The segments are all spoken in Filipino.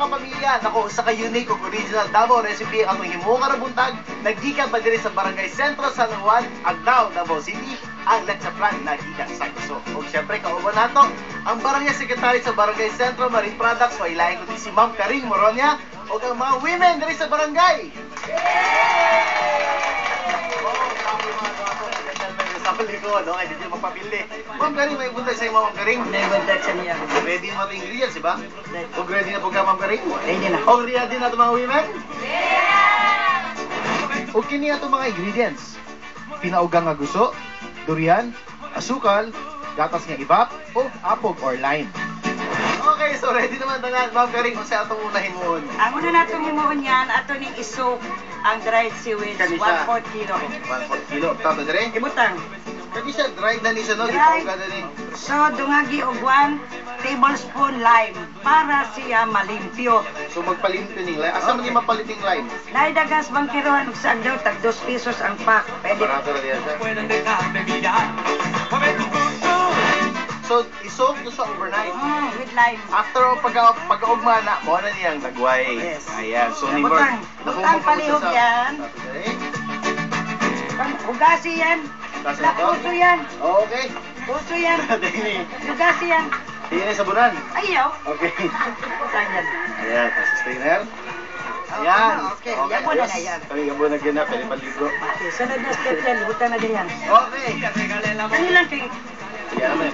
mga pamilya, nako sa ka-unique ug original Davao recipe ang himuong karabuntag naggikan pa diri sa Barangay Sentro San Juan, Agdao, Davao City, ang Leche Plan naggikan sa Guso. Ug syempre kauban nato ang Barangay Secretary sa Barangay Sentro Marine Products wa ilaing kundi si Ma'am Karing Moronia ug ang mga women diri sa barangay. Sa likod, no? Ay, hindi magpapili. Ma'am Karing, may buntag sa iyo, Ma'am Karing. May buntag sa niya. Ready mo ito ingredients, di ba? Kung ready na po ka, Ma'am Karing? Ready na. O, ready na ito mga women? Yeah! O, kini ito mga ingredients. Pinaugang nga guso, durian, asukal, gatas nga ibap, o apog or lime. Okay, so ready naman tanan, Ma'am Karing, kung sa atong unahin mo. Ang una natong himuon yan, ato ning isok ang dried seaweed, 1/4 kilo. 1/4 kilo. Tato dire? Ibutang. Kasi siya, dried na ni siya, no? Dried. Ipauga na ni. So, dungagi og 1 tablespoon lime para siya malimpyo. So, magpalimpyo ning lime. Asa man ni mapaliting lime? Naidagas bang kiruan og sagdaw tag 2 pesos ang pack. Pwede. Barato na diyan siya. So, isog nyo sa overnight. With lime. After pag-augma na, mo na niyang nagway. Yes. Ayan. So, ni Butang. Butang palihog yan. Hugasi yan. Hugasi na to? Puso yan. Okay. Puso yan. Dini. Hugasi yan. Dini sa bunan. Ayaw. Okay. Ayan. Ayan. Tapos strainer. Ayan. Okay. Yabo na na yan. Okay, yabo na gina. Pwede paligo. Okay. Sunod na step yan. Butang na din yan. Okay. Kanilang kay... Ayan naman.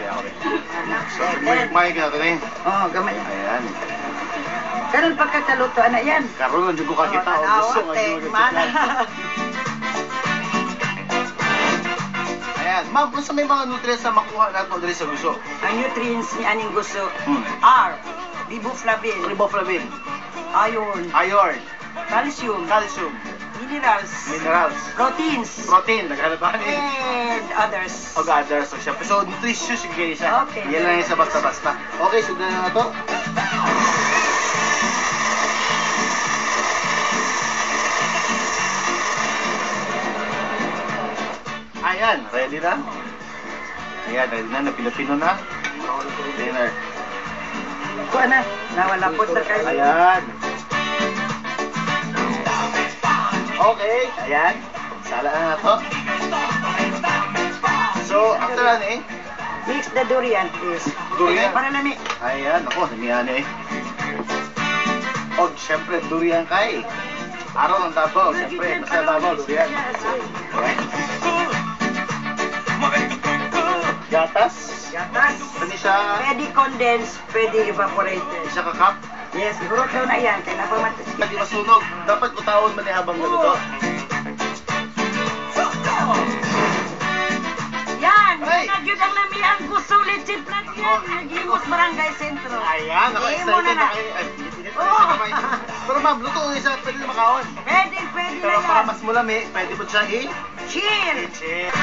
So, may gina ito na yun. Oo, gamay. Ayan. Karon pagkakaluto, ana yan. Karoon, hindi ko kakita. Gusto nga. Ayan. Ma'am, kung sa may mga nutrients na makuha natin dito sa gusto? Ang nutrients ni aning gusto are riboflavin, Riboflavin, iron, iron, calcium, calcium, minerals, proteins, protein, naghanap ni and others. o others. So, syempre, so nutritious yung gaya siya. Okay. Yan lang yung sa basta-basta. Okay, sudan na to. Ayan, ready na? Ayan, ready na, napilo-pino na. Dinner. Kuha na, nawala po sa kayo. Ayan. Okay, ayan. Sala na to. So, after that Mix the durian, please. Durian? Para lami. ayan, ako, namihan O, syempre, durian kay. Araw ng Davao, syempre, nasa Davao, durian. Ayan. Gatas. Gatas. Pwede siya, Pwede condensed, pwede evaporated. pwede siya kakap. Yes, siguro daw na yan. Kaya napamatas. Hindi masunog. Dapat butawon man habang ganito. Yan! Hey! Nagyod ang lami ang gusto Leche Plan yan. Naglimos Barangay Sentro. Ayan, ako Hindi mo excited na na kayo. Ay, pinit na yung kamay. Pero ma'am, luto ko isa, pwede na makaon. Pwede na Pero para yan. mas mulami, pwede po siya Chill! i-cheer.